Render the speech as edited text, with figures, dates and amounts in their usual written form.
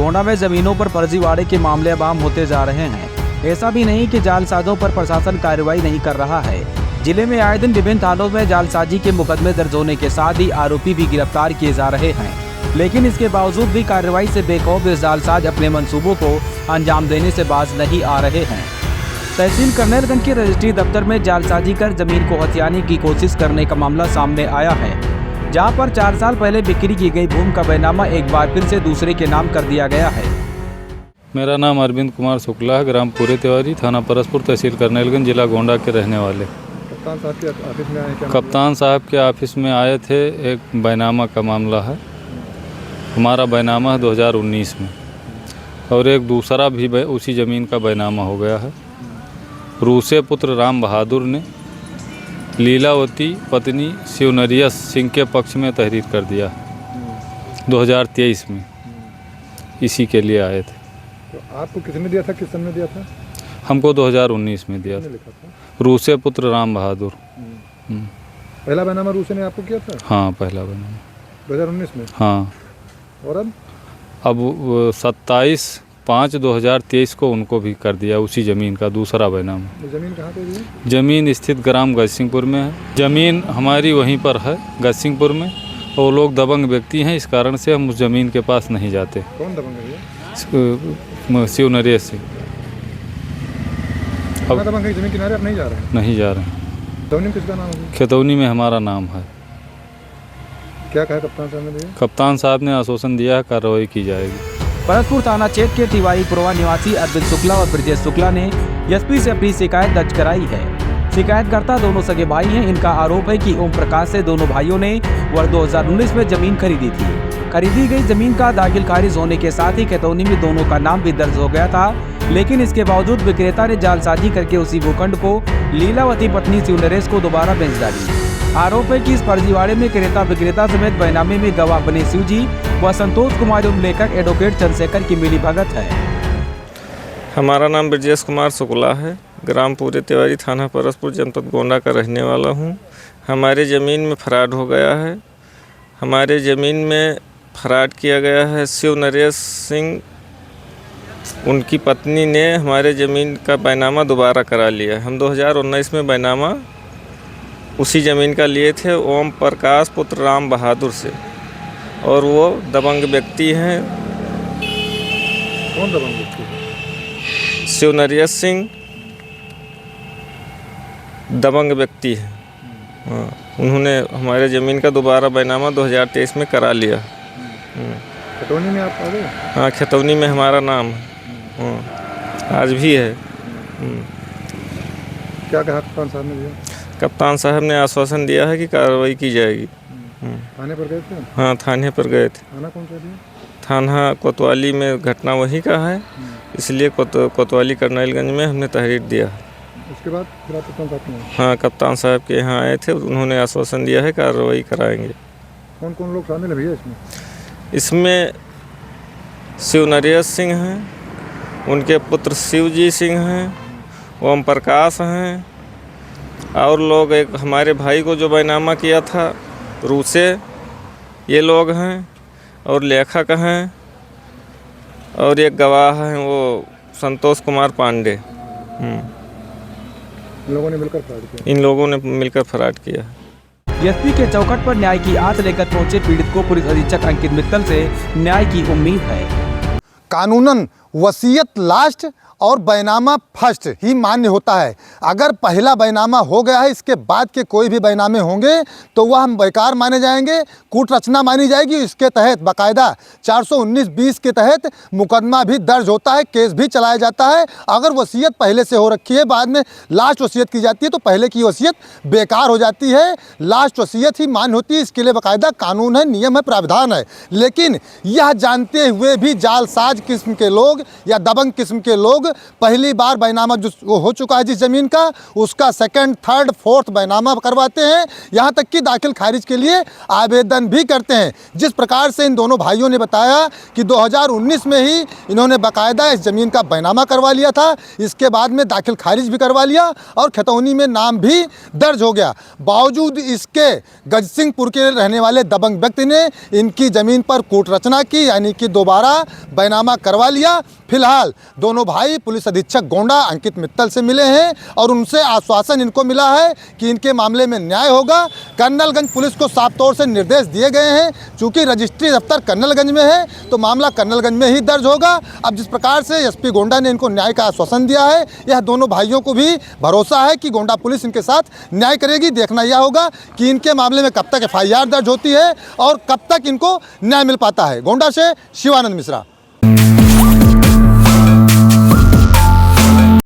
गोंडा में जमीनों पर फर्जीवाड़े के मामले अब आम होते जा रहे हैं। ऐसा भी नहीं कि जालसाजों पर प्रशासन कार्रवाई नहीं कर रहा है। जिले में आए दिन विभिन्न थानों में जालसाजी के मुकदमे दर्ज होने के साथ ही आरोपी भी गिरफ्तार किए जा रहे हैं, लेकिन इसके बावजूद भी कार्रवाई से बेखौफ इस जालसाज अपने मंसूबों को अंजाम देने से बाज नहीं आ रहे हैं। तहसील करनेलगंज के रजिस्ट्री दफ्तर में जालसाजी कर जमीन को हथियाने की कोशिश करने का मामला सामने आया है, जहां पर 4 साल पहले बिक्री की गई भूमि का बैनामा एक बार फिर से दूसरे के नाम कर दिया गया है। मेरा नाम अरविंद कुमार शुक्ला है, ग्राम पूरे तिवारी, थाना परसपुर, तहसील करनेलगंज, जिला गोंडा के रहने वाले। कप्तान साहब के ऑफिस में आए? कप्तान साहब के ऑफिस में आए थे। एक बैनामा का मामला है। हमारा बैनामा है 2019 में, और एक दूसरा भी उसी ज़मीन का बैनामा हो गया है। रूसे पुत्र राम बहादुर ने लीलावती पत्नी शिवनरिया सिंह के पक्ष में तहरीर कर दिया 2023 में। इसी के लिए आए थे। तो आपको किसने दिया था, किस सन में दिया था? हमको 2019 में दिया था। रूसे पुत्र राम बहादुर। पहला बैनामा रूसे ने आपको किया था? हाँ, पहला बैनामा 2019 में। हाँ, और अब 27/5/2023 को उनको भी कर दिया उसी ज़मीन का दूसरा बैनामा। ज़मीन कहाँ पे है? ज़मीन स्थित ग्राम गजसिंहपुर में है। ज़मीन हमारी वहीं पर है, गजसिंहपुर में। और लोग दबंग व्यक्ति हैं, इस कारण से हम उस ज़मीन के पास नहीं जाते। कौन दबंग है? शिवनरिया सिंह। अब दबंग ज़मीन किनारे आप नहीं जा रहे हैं? नहीं जा रहे हैं। खतौनी में किसका नाम है? खतौनी में हमारा नाम है। क्या कहा कप्तान साहब ने दिया? कप्तान साहब ने आश्वासन दिया है, कार्रवाई की जाएगी। परसपुर थाना क्षेत्र के तिवारीपुरवा निवासी अरविंद शुक्ला और ब्रजेश शुक्ला ने एसपी से अपनी शिकायत दर्ज कराई है। शिकायतकर्ता दोनों सगे भाई हैं। इनका आरोप है कि ओम प्रकाश से दोनों भाइयों ने वर्ष 2019 में जमीन खरीदी थी। खरीदी गई जमीन का दाखिल खारिज होने के साथ ही खतौनी में दोनों का नाम भी दर्ज हो गया था, लेकिन इसके बावजूद विक्रेता ने जालसाजी करके उसी भूखंड को लीलावती पत्नी शिवनरेश को दोबारा बेच डाली। आरोप है कि इस फर्जीवाड़े में क्रेता विक्रेता समेत बैनामे में गवाह बने शिवजी व संतोष कुमार एवं लेखक एडवोकेट चंद्रशेखर की मिलीभगत है। हमारा नाम ब्रजेश कुमार शुक्ला है, ग्राम पूरे तिवारी, थाना परसपुर, जनपद गोंडा का रहने वाला हूँ। हमारे ज़मीन में फ्रॉड हो गया है। हमारे ज़मीन में फ्रॉड किया गया है। शिवनरिया सिंह, उनकी पत्नी ने हमारे ज़मीन का बैनामा दोबारा करा लिया। हम 2019 में बैनामा उसी ज़मीन का लिए थे ओम प्रकाश पुत्र राम बहादुर से, और वो दबंग व्यक्ति हैं। कौन दबंग व्यक्ति है? शिवनरिया सिंह दबंग व्यक्ति है। हाँ, उन्होंने हमारे ज़मीन का दोबारा बैनामा 2023 में करा लिया। खतौनी में आप आ गए? हाँ, खतौनी में हमारा नाम है। आज भी है। क्या कहा कप्तान साहब ने दिया? कप्तान साहब ने आश्वासन दिया है कि कार्रवाई की जाएगी। थाने पर गए थे? हाँ, थाने पर गए थे। थाना कौन सा दिया? थाना कोतवाली में घटना वहीं का है, इसलिए कोतवाली करनेलगंज में हमने तहरीर दिया। उसके बाद फिर आप कप्तान साहब में? हाँ, कप्तान साहब के यहाँ आए थे, उन्होंने आश्वासन दिया है कार्रवाई कराएंगे। कौन कौन लोग शामिल है भैया इसमें? इसमें शिवनरिया सिंह हैं, उनके पुत्र शिवजी सिंह हैं, ओम प्रकाश हैं, और लोग एक हमारे भाई को जो बैनामा किया था रूसे, ये लोग हैं, और लेखक हैं, और एक गवाह हैं वो संतोष कुमार पांडे। इन लोगों ने मिलकर फ्रॉड किया? इन लोगों ने मिलकर फ्रॉड किया। एसपी के चौखट पर न्याय की आस लेकर पहुंचे पीड़ित को पुलिस अधीक्षक अंकित मित्तल से न्याय की उम्मीद है। कानूनन वसीयत लास्ट और बैनामा फर्स्ट ही मान्य होता है। अगर पहला बैनामा हो गया है, इसके बाद के कोई भी बैनामे होंगे तो वह हम बेकार माने जाएंगे, कूट रचना मानी जाएगी। इसके तहत बाकायदा 419(20) के तहत मुकदमा भी दर्ज होता है, केस भी चलाया जाता है। अगर वसीयत पहले से हो रखी है, बाद में लास्ट वसीयत की जाती है तो पहले की वसीयत बेकार हो जाती है, लास्ट वसीयत ही मान्य होती है। इसके लिए बाकायदा कानून है, नियम है, प्रावधान है। लेकिन यह जानते हुए भी जालसाज किस्म के लोग या दबंग किस्म के लोग पहली बार बैनामा जो वो हो चुका है जिस ज़मीन का, उसका सेकंड, थर्ड, फोर्थ बैनामा करवाते हैं, यहाँ तक कि दाखिल खारिज के लिए आवेदन भी करते हैं। जिस प्रकार से इन दोनों भाइयों ने बताया कि 2019 में ही इन्होंने बाकायदा इस ज़मीन का बैनामा करवा लिया था, इसके बाद में दाखिल खारिज भी करवा लिया और खतौनी में नाम भी दर्ज हो गया। बावजूद इसके गजसिंहपुर के रहने वाले दबंग व्यक्ति ने इनकी ज़मीन पर कूट रचना की, यानी कि दोबारा बैनामा करवा लिया। फिलहाल दोनों भाई पुलिस अधीक्षक गोंडा अंकित मित्तल से मिले हैं और उनसे आश्वासन इनको मिला है कि इनके मामले में न्याय होगा। कर्नलगंज पुलिस को साफ तौर से निर्देश दिए गए हैं, चूँकि रजिस्ट्री दफ्तर कर्नलगंज में है तो मामला कर्नलगंज में ही दर्ज होगा। अब जिस प्रकार से एसपी गोंडा ने इनको न्याय का आश्वासन दिया है, यह दोनों भाइयों को भी भरोसा है कि गोंडा पुलिस इनके साथ न्याय करेगी। देखना यह होगा कि इनके मामले में कब तक FIR दर्ज होती है और कब तक इनको न्याय मिल पाता है। गोंडा से शिवानंद मिश्रा।